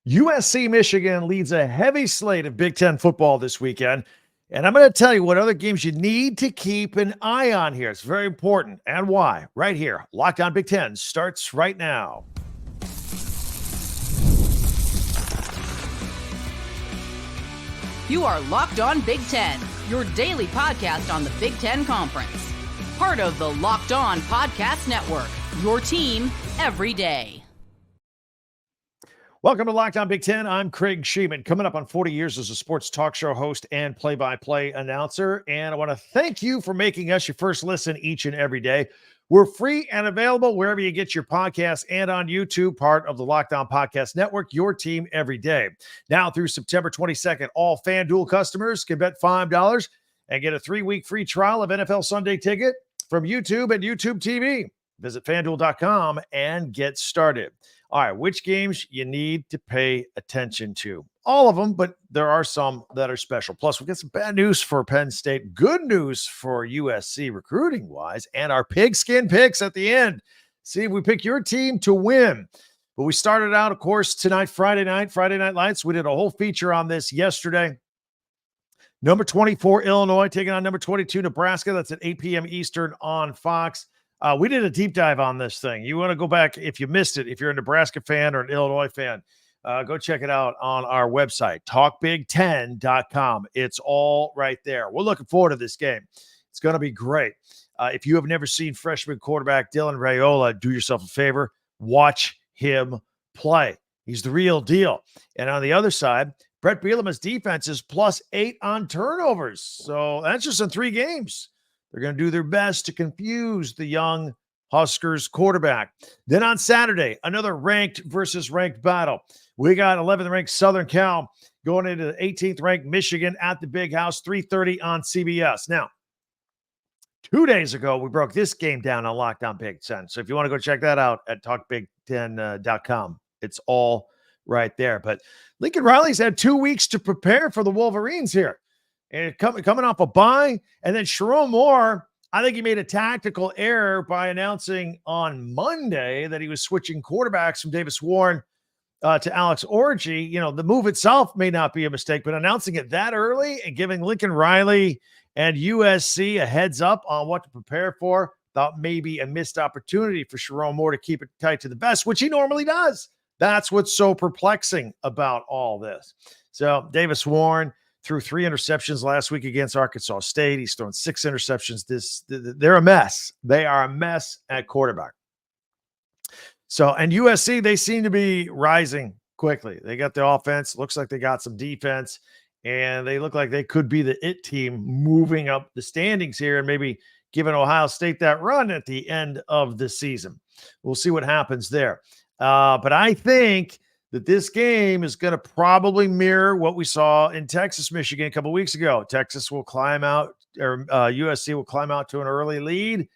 USC Michigan leads a heavy slate of Big Ten football this weekend. And I'm going to tell you what other games you need to keep an eye on here. It's very important and why. Right here. Locked On Big Ten starts right now. You are Locked On Big Ten, your daily podcast on the Big Ten Conference. Part of the Locked On Podcast Network, your team every day. Welcome to Locked On Big Ten. I'm Craig Sheeman, coming up on 40 years as a sports talk show host and play-by-play announcer. And I want to thank you for making us your first listen each and every day. We're free and available wherever you get your podcasts and on YouTube, part of the Locked On Podcast Network, your team every day. Now through September 22nd, all FanDuel customers can bet $5 and get a 3-week free trial of NFL Sunday Ticket from YouTube and YouTube TV. Visit FanDuel.com and get started. All right, which games you need to pay attention to? All of them, but there are some that are special. Plus, we'll get some bad news for Penn State, good news for USC recruiting-wise, and our pigskin picks at the end. See if we pick your team to win. But we started out, of course, tonight, Friday Night Lights. We did a whole feature on this yesterday. Number 24, Illinois, taking on number 22, Nebraska. That's at 8 p.m. Eastern on Fox. We did a deep dive on this thing. You want to go back if you missed it, if you're a Nebraska fan or an Illinois fan, go check it out on our website, talkbig10.com. It's all right there. We're looking forward to this game. It's going to be great. If you have never seen freshman quarterback Dylan Raiola, do yourself a favor, watch him play. He's the real deal. And on the other side, Brett Bielema's defense is +8 on turnovers. So that's just in 3 games. They're going to do their best to confuse the young Huskers quarterback. Then on Saturday, another ranked versus ranked battle. We got 11th ranked Southern Cal going into the 18th ranked Michigan at the Big House, 3:30 on CBS. Now, 2 days ago, we broke this game down on Locked On Big Ten. So if you want to go check that out at talkbig10.com, it's all right there. But Lincoln Riley's had 2 weeks to prepare for the Wolverines here. And coming off a bye, and then Sherrone Moore, I think he made a tactical error by announcing on Monday that he was switching quarterbacks from Davis Warren to Alex Orji. You know, the move itself may not be a mistake, but announcing it that early and giving Lincoln Riley and USC a heads up on what to prepare for, thought maybe a missed opportunity for Sherrone Moore to keep it tight to the vest, which he normally does. That's what's so perplexing about all this. So Davis Warren threw 3 interceptions last week against Arkansas State. He's thrown 6 interceptions. They're a mess. They are a mess at quarterback. So, and USC, they seem to be rising quickly. They got the offense. Looks like they got some defense, and they look like they could be the it team moving up the standings here and maybe giving Ohio State that run at the end of the season. We'll see what happens there. But I think that this game is going to probably mirror what we saw in Texas, Michigan a couple weeks ago. Texas will climb out, or USC will climb out to an early lead.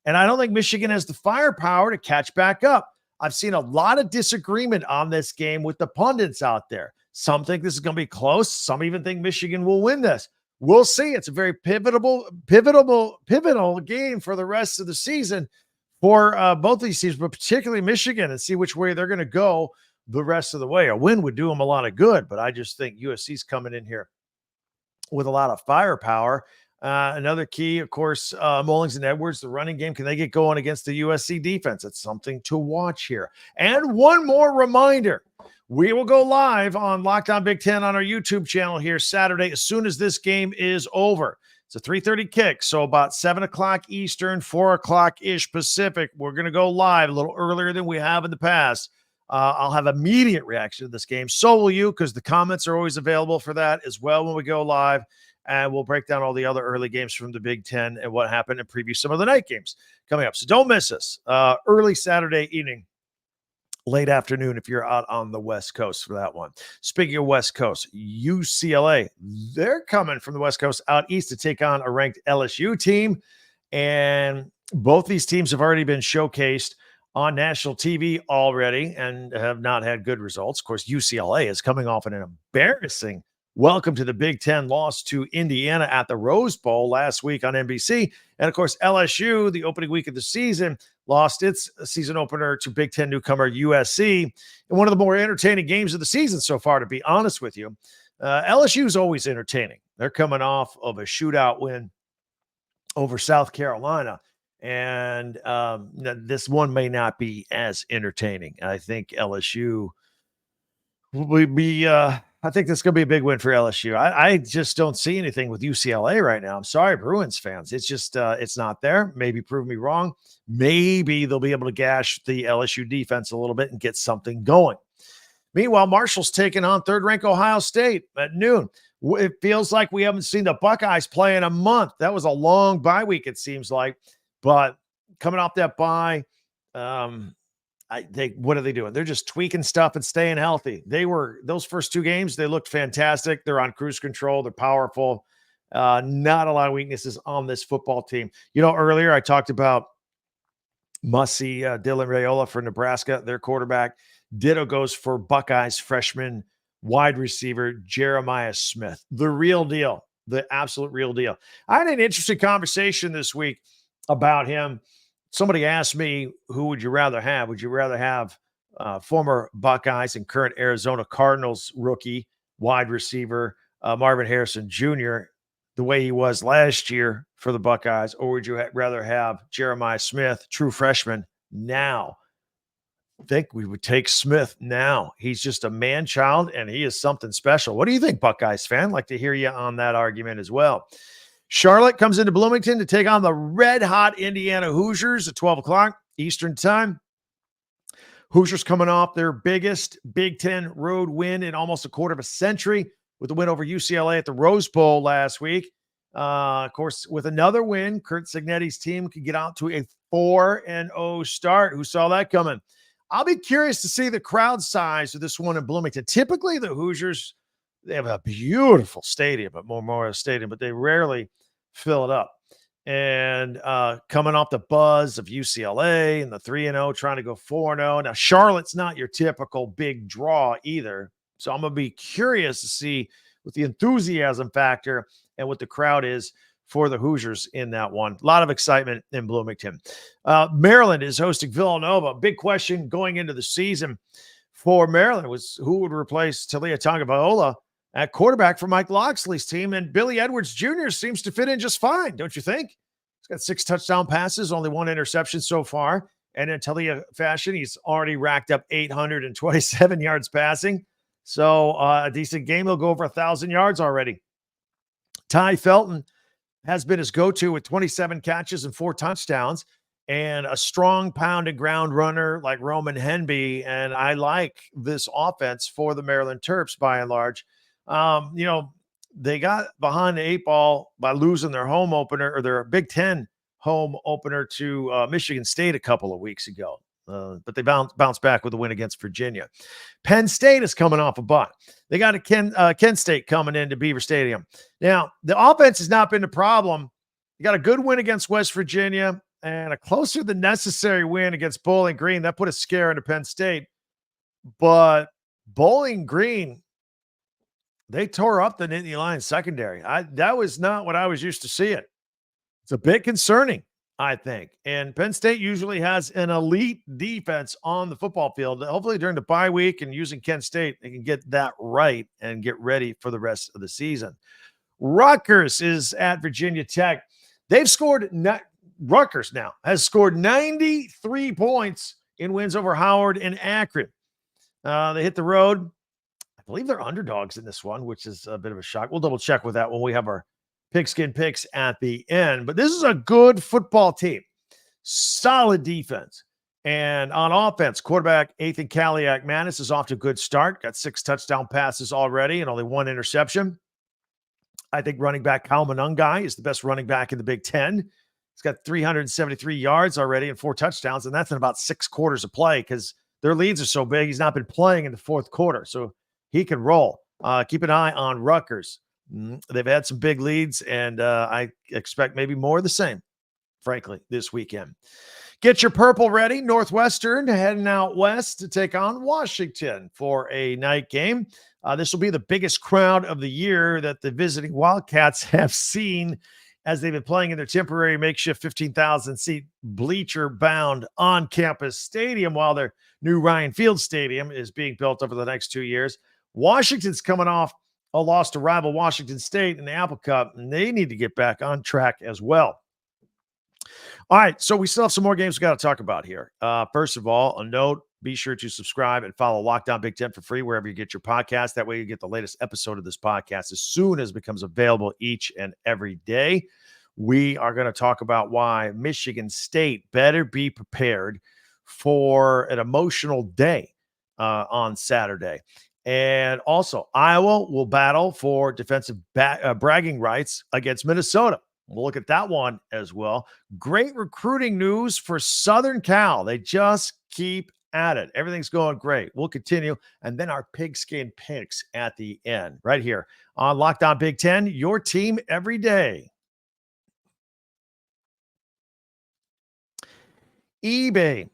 And I don't think Michigan has the firepower to catch back up. I've seen a lot of disagreement on this game with the pundits out there. Some think this is going to be close. Some even think Michigan will win this. We'll see. It's a very pivotal game for the rest of the season for both of these teams, but particularly Michigan, and see which way they're going to go the rest of the way. A win would do them a lot of good, but I just think USC's coming in here with a lot of firepower. Another key, of course, Mullings and Edwards, the running game. Can they get going against the USC defense? It's something to watch here. And one more reminder, we will go live on Locked On Big Ten on our YouTube channel here Saturday as soon as this game is over. It's a 3:30 kick, so about 7 o'clock Eastern, 4 o'clock-ish Pacific. We're going to go live a little earlier than we have in the past. I'll have immediate reaction to this game. So will you, because the comments are always available for that as well when we go live. And we'll break down all the other early games from the Big Ten and what happened and preview some of the night games coming up. So don't miss us. Early Saturday evening, late afternoon if you're out on the West Coast for that one. Speaking of West Coast, UCLA, they're coming from the West Coast out east to take on a ranked LSU team. And both these teams have already been showcased on national TV already and have not had good results. Of course, UCLA is coming off an embarrassing welcome to the Big Ten loss to Indiana at the Rose Bowl last week on NBC. And of course, LSU, the opening week of the season, lost its season opener to Big Ten newcomer USC in one of the more entertaining games of the season so far, to be honest with you. LSU is always entertaining. They're coming off of a shootout win over South Carolina, and this one may not be as entertaining. I think LSU will be I think this is going to be a big win for LSU. I just don't see anything with UCLA right now. I'm sorry, Bruins fans. It's just it's not there. Maybe prove me wrong. Maybe they'll be able to gash the LSU defense a little bit and get something going. Meanwhile, Marshall's taking on third-ranked Ohio State at noon. It feels like we haven't seen the Buckeyes play in a month. That was a long bye week, it seems like. But coming off that bye, what are they doing? They're just tweaking stuff and staying healthy. Those first two games, they looked fantastic. They're on cruise control. They're powerful. Not a lot of weaknesses on this football team. Earlier I talked about must-see Dylan Raiola for Nebraska, their quarterback. Ditto goes for Buckeyes freshman wide receiver Jeremiah Smith. The real deal, the absolute real deal. I had an interesting conversation this week about him. Somebody asked me, who would you rather have? Would you rather have former Buckeyes and current Arizona Cardinals rookie wide receiver Marvin Harrison Jr., the way he was last year for the Buckeyes, or would you rather have Jeremiah Smith, true freshman, now? I think we would take Smith now. He's just a man-child, and he is something special. What do you think, Buckeyes fan? I'd like to hear you on that argument as well. Charlotte comes into Bloomington to take on the red-hot Indiana Hoosiers at 12 o'clock Eastern time. Hoosiers coming off their biggest Big Ten road win in almost a quarter of a century with the win over UCLA at the Rose Bowl last week. Of course, with another win, Curt Cignetti's team could get out to a 4-0 start. Who saw that coming? I'll be curious to see the crowd size of this one in Bloomington. Typically, the Hoosiers, they have a beautiful stadium at Memorial Stadium, but they rarely fill it up. And coming off the buzz of UCLA and the 3-0, trying to go 4-0. Now, Charlotte's not your typical big draw either. So I'm going to be curious to see what the enthusiasm factor and what the crowd is for the Hoosiers in that one. A lot of excitement in Bloomington. Maryland is hosting Villanova. Big question going into the season for Maryland was who would replace Talia Tagovailoa at quarterback for Mike Loxley's team, and Billy Edwards Jr. seems to fit in just fine, don't you think? He's got 6 touchdown passes, only 1 interception so far, and in Talia fashion, he's already racked up 827 yards passing. So a decent game. He'll go over 1,000 yards already. Ty Felton has been his go-to with 27 catches and 4 touchdowns, and a strong pound and ground runner like Roman Henby. And I like this offense for the Maryland Terps by and large. They got behind the 8 ball by losing their home opener, or their Big Ten home opener, to Michigan State a couple of weeks ago. But they bounced back with a win against Virginia. Penn State is coming off a bye. They got a Kent State coming into Beaver Stadium. Now, the offense has not been the problem. You got a good win against West Virginia and a closer than necessary win against Bowling Green. That put a scare into Penn State. But Bowling Green, they tore up the Nittany Lions secondary. That was not what I was used to seeing. It's a bit concerning, I think. And Penn State usually has an elite defense on the football field. Hopefully during the bye week and using Kent State, they can get that right and get ready for the rest of the season. Rutgers is at Virginia Tech. Rutgers now has scored 93 points in wins over Howard and Akron. They hit the road. I believe they're underdogs in this one, which is a bit of a shock. We'll double check with that when we have our pigskin picks at the end. But this is a good football team. Solid defense. And on offense, quarterback Ethan Kaliak-Manis is off to a good start. Got 6 touchdown passes already and only 1 interception. I think running back Kyle Monangai is the best running back in the Big Ten. He's got 373 yards already and 4 touchdowns, and that's in about 6 quarters of play because their leads are so big. He's not been playing in the 4th quarter, so he can roll. Keep an eye on Rutgers. They've had some big leads, and I expect maybe more of the same, frankly, this weekend. Get your purple ready. Northwestern heading out west to take on Washington for a night game. This will be the biggest crowd of the year that the visiting Wildcats have seen as they've been playing in their temporary makeshift 15,000-seat bleacher-bound on-campus stadium while their new Ryan Field Stadium is being built over the next 2 years. Washington's coming off a loss to rival Washington State in the Apple Cup, and they need to get back on track as well. All right, so we still have some more games we got to talk about here. First of all, a note, be sure to subscribe and follow Locked On Big Ten for free wherever you get your podcast. That way you get the latest episode of this podcast as soon as it becomes available each and every day. We are going to talk about why Michigan State better be prepared for an emotional day on Saturday. And also, Iowa will battle for defensive bragging rights against Minnesota. We'll look at that one as well. Great recruiting news for Southern Cal. They just keep at it. Everything's going great. We'll continue. And then our pigskin picks at the end, right here on Locked On Big Ten, your team every day. eBay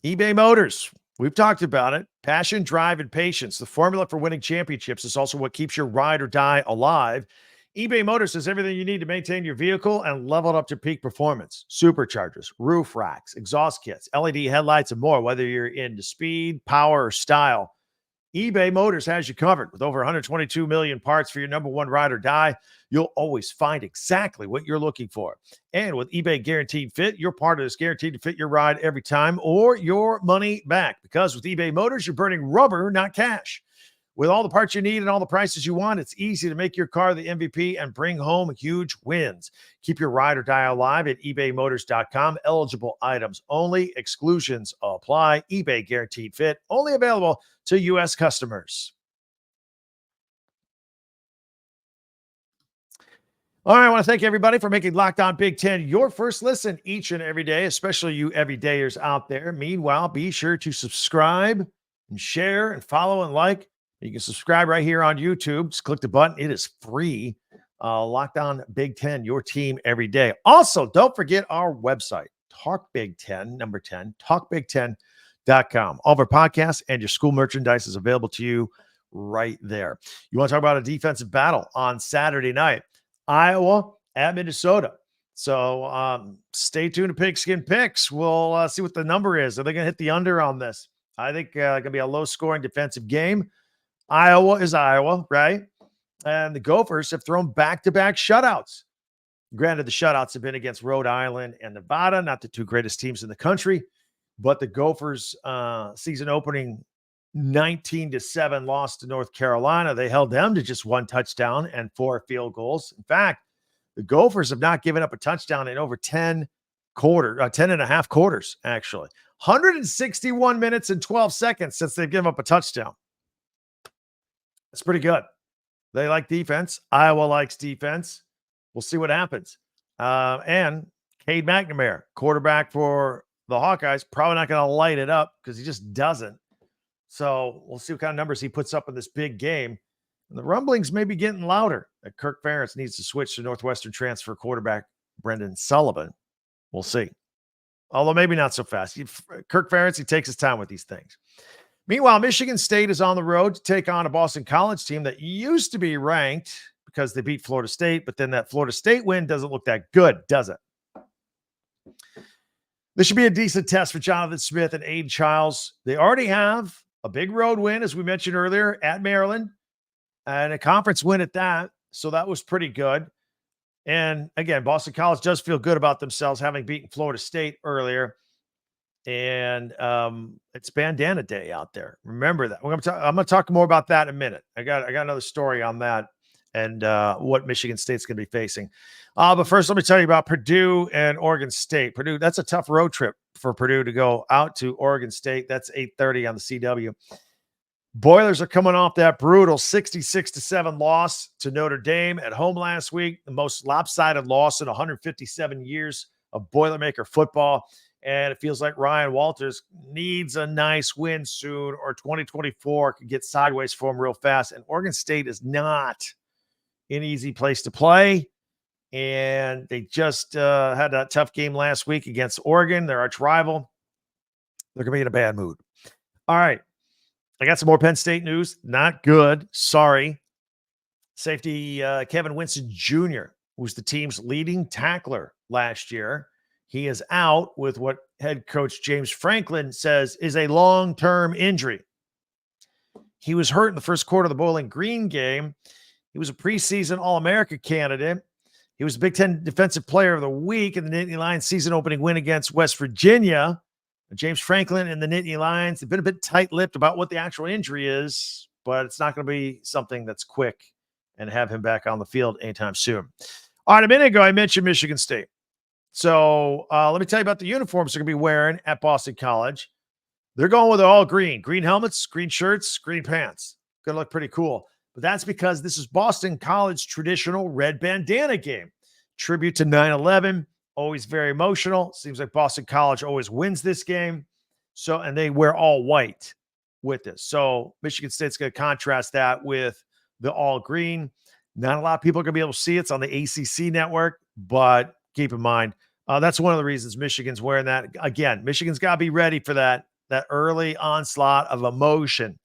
Motors. We've talked about it. Passion, drive, and patience. The formula for winning championships is also what keeps your ride or die alive. eBay Motors has everything you need to maintain your vehicle and level it up to peak performance. Superchargers, roof racks, exhaust kits, LED headlights, and more. Whether you're into speed, power, or style, eBay Motors has you covered. With over 122 million parts for your number one ride or die, you'll always find exactly what you're looking for. And with eBay Guaranteed Fit, your part is guaranteed to fit your ride every time or your money back. Because with eBay Motors, you're burning rubber, not cash. With all the parts you need and all the prices you want, it's easy to make your car the MVP and bring home huge wins. Keep your ride or die alive at ebaymotors.com. Eligible items only. Exclusions apply. eBay Guaranteed Fit, only available to U.S. customers. All right, I want to thank everybody for making Locked On Big Ten your first listen each and every day, especially you everydayers out there. Meanwhile, be sure to subscribe and share and follow and like. You can subscribe right here on YouTube. Just click the button. It is free. Locked On Big Ten, your team every day. Also, don't forget our website, Talk Big Ten, number 10, talkbig10.com. All of our podcasts and your school merchandise is available to you right there. You want to talk about a defensive battle on Saturday night? Iowa at Minnesota. So stay tuned to Pigskin Picks. We'll see what the number is. Are they going to hit the under on this? I think it's going to be a low-scoring defensive game. Iowa is Iowa, right? And the Gophers have thrown back-to-back shutouts. Granted, the shutouts have been against Rhode Island and Nevada, not the two greatest teams in the country, but the Gophers season opening 19-7 loss to North Carolina. They held them to just one touchdown and 4 field goals. In fact, the Gophers have not given up a touchdown in over 10 and a half quarters, actually. 161 minutes and 12 seconds since they've given up a touchdown. That's pretty good. They like defense. Iowa likes defense. We'll see what happens. And Cade McNamara, quarterback for the Hawkeyes, probably not going to light it up because he just doesn't. So we'll see what kind of numbers he puts up in this big game. And the rumblings may be getting louder that Kirk Ferentz needs to switch to Northwestern transfer quarterback Brendan Sullivan. We'll see. Although maybe not so fast. Kirk Ferentz, he takes his time with these things. Meanwhile, Michigan State is on the road to take on a Boston College team that used to be ranked because they beat Florida State, but then that Florida State win doesn't look that good, does it? This should be a decent test for Jonathan Smith and Aiden Childs. They already have a big road win, as we mentioned earlier, at Maryland, and a conference win at that, so that was pretty good. And again, Boston College does feel good about themselves having beaten Florida State earlier. And it's Bandana Day out there. Remember that. I'm going to talk more about that in a minute. I got another story on that and what Michigan State's going to be facing. But first, let me tell you about Purdue and Oregon State. Purdue, that's a tough road trip for Purdue to go out to Oregon State. That's 8:30 on the CW. Boilers are coming off that brutal 66-7 loss to Notre Dame at home last week, the most lopsided loss in 157 years of Boilermaker football. And it feels like Ryan Walters needs a nice win soon, or 2024 could get sideways for him real fast. And Oregon State is not an easy place to play. And they just had that tough game last week against Oregon, their arch rival. They're going to be in a bad mood. All right. I got some more Penn State news. Not good. Sorry. Safety Kevin Winston Jr. was the team's leading tackler last year. He is out with what head coach James Franklin says is a long-term injury. He was hurt in the first quarter of the Bowling Green game. He was a preseason All-America candidate. He was Big Ten Defensive Player of the Week in the Nittany Lions season-opening win against West Virginia. James Franklin and the Nittany Lions have been a bit tight-lipped about what the actual injury is, but it's not going to be something that's quick and have him back on the field anytime soon. All right, a minute ago, I mentioned Michigan State. So let me tell you about the uniforms they're going to be wearing at Boston College. They're going with all green helmets, green shirts, green pants. Going to look pretty cool. But that's because this is Boston College traditional red bandana game. Tribute to 9/11, always very emotional. Seems like Boston College always wins this game. So, and they wear all white with this. So Michigan State's going to contrast that with the all green. Not a lot of people are going to be able to see it. It's on the ACC network, but keep in mind, that's one of the reasons Michigan's wearing that. Again, Michigan's got to be ready for that early onslaught of emotion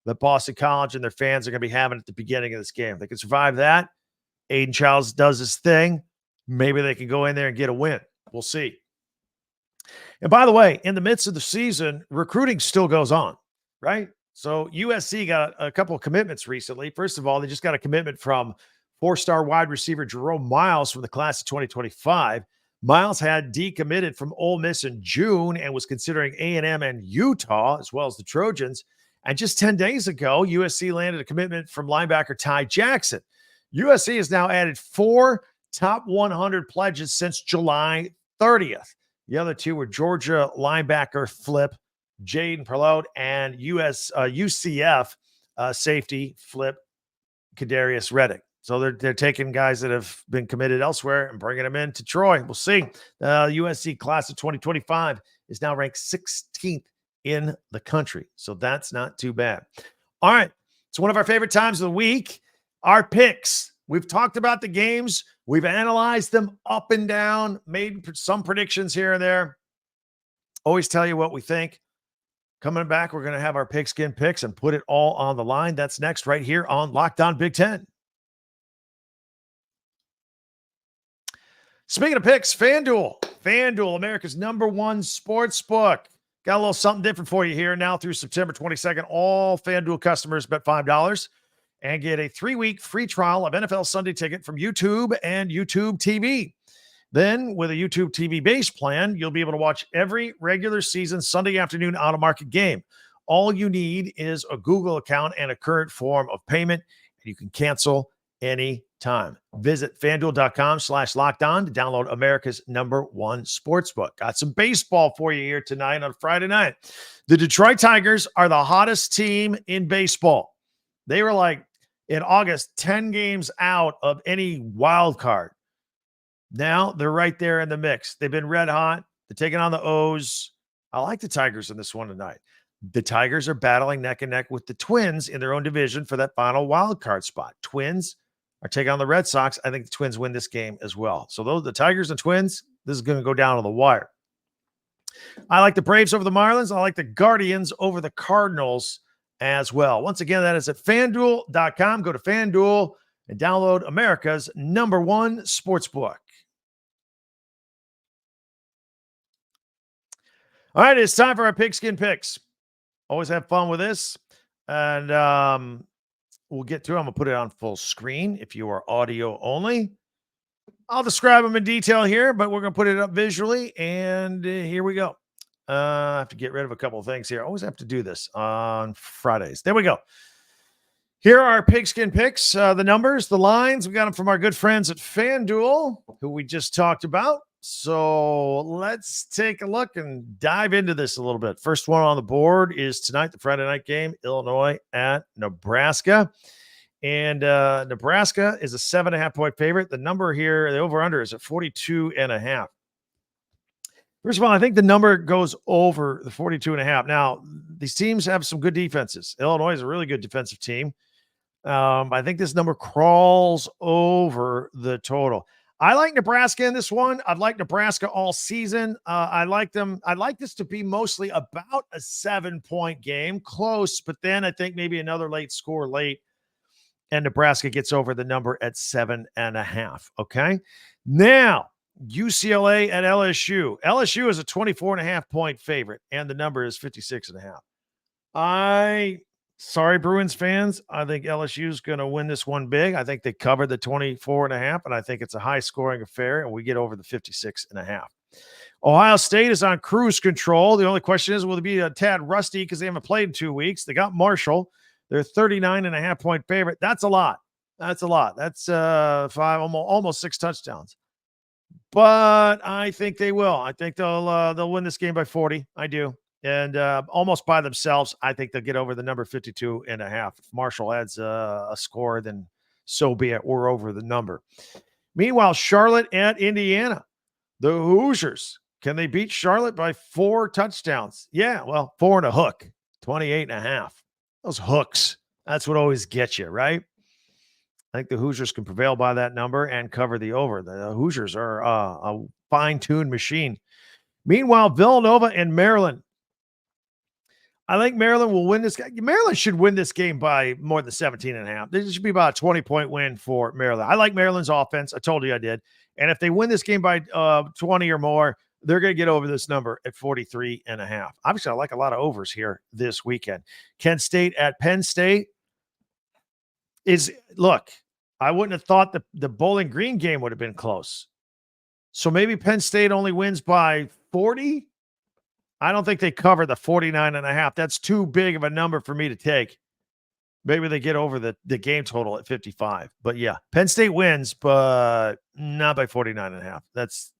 that Boston College and their fans are going to be having at the beginning of this game. If they can survive that, Aiden Childs does his thing, maybe they can go in there and get a win. We'll see. And by the way, in the midst of the season, recruiting still goes on, right? So USC got a couple of commitments recently. First of all, they just got a commitment from 4-star wide receiver Jerome Miles from the class of 2025. Miles had decommitted from Ole Miss in June and was considering A&M and Utah, as well as the Trojans. And just 10 days ago, USC landed a commitment from linebacker Ty Jackson. USC has now added 4 top 100 pledges since July 30th. The other 2 were Georgia linebacker Flip Jaden Perlotte and UCF safety Flip Kadarius Reddick. So they're taking guys that have been committed elsewhere and bringing them into Troy. We'll see. The USC class of 2025 is now ranked 16th in the country. So that's not too bad. All right. It's one of our favorite times of the week. Our picks. We've talked about the games. We've analyzed them up and down, made some predictions here and there. Always tell you what we think. Coming back, we're going to have our pigskin picks and put it all on the line. That's next right here on Locked On Big Ten. Speaking of picks, FanDuel, America's #1 sports book. Got a little something different for you here now through September 22nd. All FanDuel customers bet $5 and get a 3-week free trial of NFL Sunday Ticket from YouTube and YouTube TV. Then, with a YouTube TV base plan, you'll be able to watch every regular season Sunday afternoon out-of-market game. All you need is a Google account and a current form of payment, and you can cancel any time. Visit FanDuel.com/lockedon to download America's #1 sportsbook. Got some baseball for you here tonight on Friday night. The Detroit Tigers are the hottest team in baseball. They were like, in August, 10 games out of any wild card. Now they're right there in the mix. They've been red hot. They're taking on the O's. I like the Tigers in this one tonight. The Tigers are battling neck and neck with the Twins in their own division for that final wild card spot. Twins are taking on the Red Sox. I think the Twins win this game as well. So those, the Tigers and Twins, this is going to go down to the wire. I like the Braves over the Marlins. I like the Guardians over the Cardinals as well. Once again, that is at FanDuel.com. Go to FanDuel and download America's #1 sportsbook. All right, it's time for our pigskin picks. Always have fun with this. And we'll get to it. I'm going to put it on full screen if you are audio only. I'll describe them in detail here, but we're going to put it up visually. And here we go. I have to get rid of a couple of things here. I always have to do this on Fridays. There we go. Here are our pigskin picks. The numbers, the lines. We got them from our good friends at FanDuel, who we just talked about. So let's take a look and dive into this a little bit. First one on the board is tonight, the Friday night game, Illinois at Nebraska. And Nebraska is a 7.5-point favorite. The number here, the over-under, is at 42.5. First of all, I think the number goes over the 42.5. Now, these teams have some good defenses. Illinois is a really good defensive team. I think this number crawls over the total. I like Nebraska in this one. I've liked Nebraska all season. I like them. I'd like this to be mostly about a 7-point game, close, but then I think maybe another late score late. and Nebraska gets over the number at 7.5. Okay. Now, UCLA at LSU. LSU is a 24.5 point favorite, and the number is 56.5. Sorry, Bruins fans. I think LSU is going to win this one big. I think they cover the 24.5, and I think it's a high scoring affair, and we get over the 56.5. Ohio State is on cruise control. The only question is, will it be a tad rusty because they haven't played in 2 weeks? They got Marshall. They're 39.5 point favorite. That's a lot. That's 5, almost 6 touchdowns. But I think they will. I think they'll win this game by 40. I do. And almost by themselves, I think they'll get over the number 52.5. If Marshall adds a score, then so be it. We're over the number. Meanwhile, Charlotte at Indiana. The Hoosiers. Can they beat Charlotte by 4 touchdowns? Yeah, well, 4 and a hook. 28.5. Those hooks. That's what always gets you, right? I think the Hoosiers can prevail by that number and cover the over. The Hoosiers are a fine-tuned machine. Meanwhile, Villanova and Maryland. I think Maryland will win this game. Maryland should win this game by more than 17.5. This should be about a 20-point win for Maryland. I like Maryland's offense. I told you I did. And if they win this game by 20 or more, they're going to get over this number at 43.5. Obviously, I like a lot of overs here this weekend. Kent State at Penn State look, I wouldn't have thought the Bowling Green game would have been close. So maybe Penn State only wins by 40. I don't think they cover the 49.5. That's too big of a number for me to take. Maybe they get over the game total at 55. But yeah, Penn State wins, but not by 49.5. That's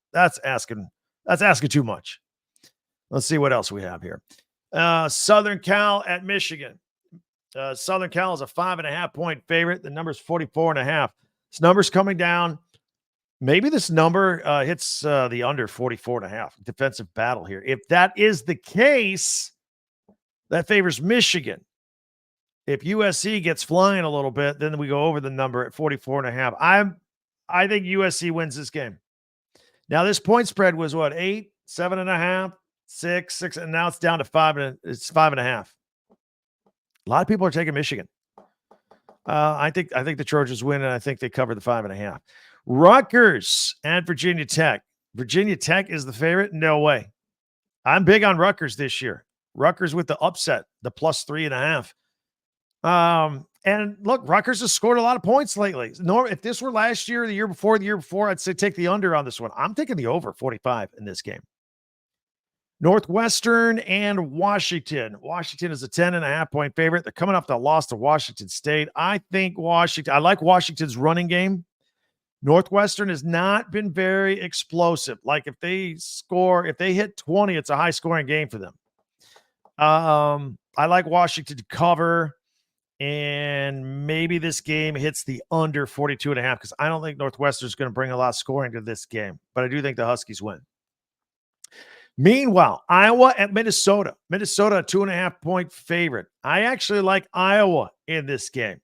asking too much. Let's see what else we have here. Southern Cal at Michigan. Southern Cal is a 5.5 point favorite. The number's 44.5. This number's coming down. Maybe this number hits the under 44.5. Defensive battle here. If that is the case, that favors Michigan. If USC gets flying a little bit, then we go over the number at 44.5. I think USC wins this game. Now, this point spread was what, 8, 7.5, 6, and now it's down to 5, and it's 5.5. A lot of people are taking Michigan. I think the Trojans win, and I think they cover the 5.5. Rutgers and Virginia Tech. Virginia Tech is the favorite? No way. I'm big on Rutgers this year. Rutgers with the upset, the plus 3.5. And look, Rutgers has scored a lot of points lately. If this were last year, the year before, I'd say take the under on this one. I'm taking the over 45 in this game. Northwestern and Washington. Washington is a 10.5 point favorite. They're coming off the loss to Washington State. I like Washington's running game. Northwestern has not been very explosive. Like if they hit 20, it's a high scoring game for them. I like Washington to cover, and maybe this game hits the under 42.5 because I don't think Northwestern is going to bring a lot of scoring to this game, but I do think the Huskies win. Meanwhile, Iowa at Minnesota. Minnesota, a 2.5 point favorite. I actually like Iowa in this game.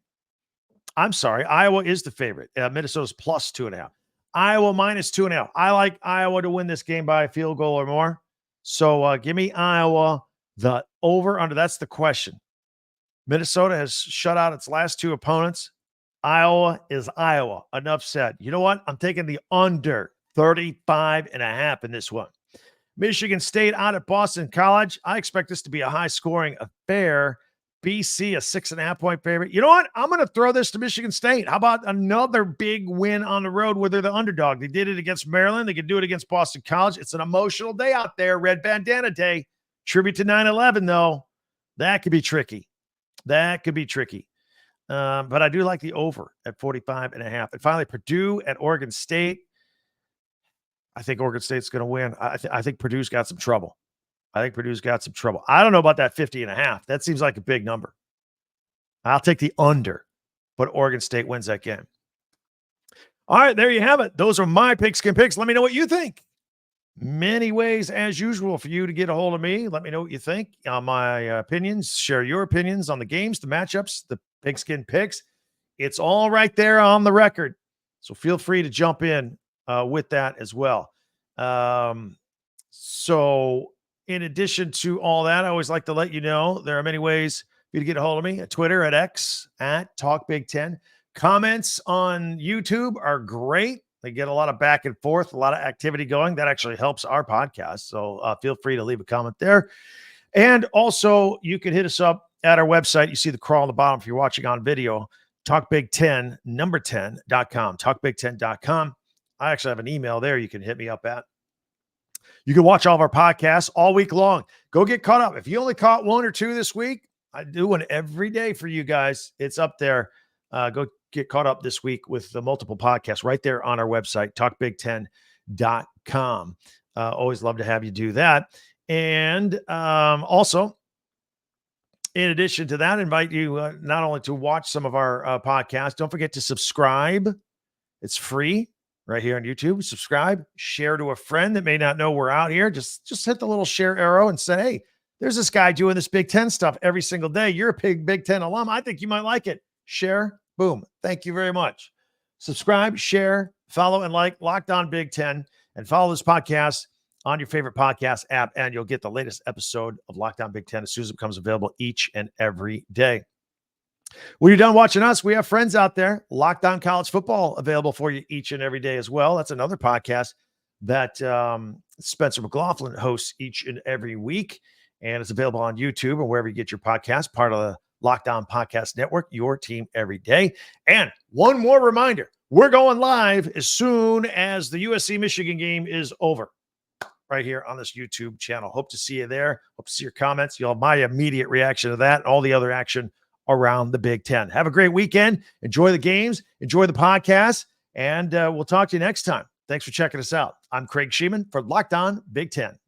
I'm sorry. Iowa is the favorite. Minnesota's plus 2.5. Iowa minus 2.5. I like Iowa to win this game by a field goal or more. So give me Iowa, the over under. That's the question. Minnesota has shut out its last 2 opponents. Iowa is Iowa. Enough said. You know what? I'm taking the under 35.5 in this one. Michigan State out at Boston College. I expect this to be a high-scoring affair. BC, a 6.5 point favorite. You know what? I'm going to throw this to Michigan State. How about another big win on the road where they're the underdog? They did it against Maryland. They can do it against Boston College. It's an emotional day out there. Red Bandana Day. Tribute to 9/11, though. That could be tricky. But I do like the over at 45.5. And finally, Purdue at Oregon State. I think Oregon State's going to win. I think Purdue's got some trouble. I don't know about that 50.5. That seems like a big number. I'll take the under, but Oregon State wins that game. All right, there you have it. Those are my pigskin picks. Let me know what you think. Many ways, as usual, for you to get a hold of me. Let me know what you think on my opinions. Share your opinions on the games, the matchups, the pigskin picks. It's all right there on the record. So feel free to jump in with that as well. So in addition to all that, I always like to let you know there are many ways for you to get a hold of me at Twitter, at X, at Talk Big Ten, Comments on YouTube are great. They get a lot of back and forth, a lot of activity going. That actually helps our podcast. So feel free to leave a comment there. And also, you can hit us up at our website. You see the crawl on the bottom if you're watching on video. TalkBig10, number 10.com. TalkBig10.com. I actually have an email there you can hit me up at. You can watch all of our podcasts all week long. Go get caught up. If you only caught one or two this week, I do one every day for you guys. It's up there. Go get caught up this week with the multiple podcasts right there on our website, TalkBig10.com. Always love to have you do that. And also, in addition to that, invite you not only to watch some of our podcasts, don't forget to subscribe. It's free right here on YouTube. Subscribe, share to a friend that may not know we're out here. Just hit the little share arrow and say, hey, there's this guy doing this Big Ten stuff every single day. You're a Big Ten alum. I think you might like it. Share. Boom. Thank you very much. Subscribe, share, follow, and like Locked On Big Ten, and follow this podcast on your favorite podcast app, and you'll get the latest episode of Locked On Big Ten as soon as it becomes available each and every day. When you're done watching us, we have friends out there. Locked On College Football available for you each and every day as well. That's another podcast that Spencer McLaughlin hosts each and every week, and it's available on YouTube or wherever you get your podcast, part of the Locked On Podcast Network, your team every day. And one more reminder, we're going live as soon as the USC Michigan game is over right here on this YouTube channel. Hope to see you there. Hope to see your comments. You'll have my immediate reaction to that and all the other action around the Big Ten. Have a great weekend. Enjoy the games. Enjoy the podcast. And we'll talk to you next time. Thanks for checking us out. I'm Craig Sheeman for Locked On Big Ten.